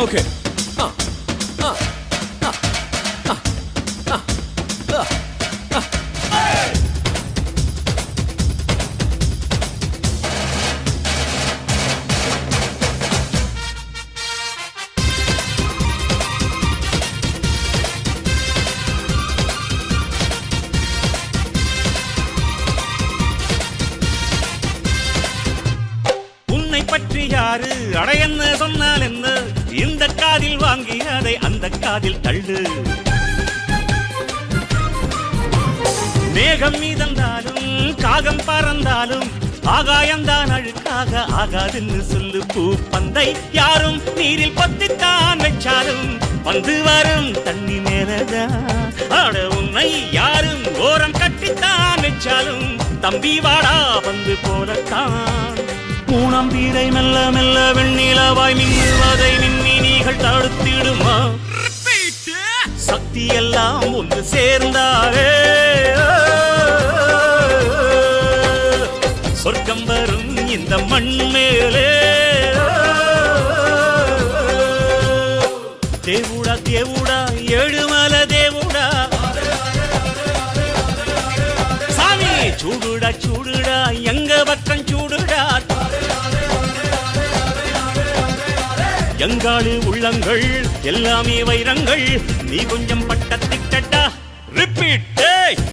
Okay. பற்றி யாரு அடையன்னு சொன்னால் என்ன? இந்த காதில் வாங்கி அதை அந்த காதில் தள்ளு. மேகம் மீதந்தாலும் காகம் பறந்தாலும் ஆகாயம்தான் அழுக்காக ஆகாதுன்னு சொல்லு. பூ பந்தை யாரும் நீரில் பத்தித்தான் வச்சாலும் வந்து வரும் தண்ணி மேலதான். ஆட உன்னை யாரும் ஓரம் கட்டித்தான் வச்சாலும் தம்பி வாடா வந்து போலத்தான். மூணாம் வீரை மெல்ல மெல்ல வெண்ணிலவாய் மின்னுவதை மின்மினிகள் தடுத்திடுமா? சக்தி எல்லாம் ஒன்று சேர்ந்தாரே சொர்க்கம் வரும் இந்த மண் மேலே. தேவுடா தேவுடா ஏழுமல தேவுடா சாமி சூடுடா சூடுடா எங்க பக்கம் சூடுடா. எங்காடு உள்ளங்கள் எல்லாமே வைரங்கள். நீ கொஞ்சம் பட்ட திட்டட்டா ரிப்பீட்.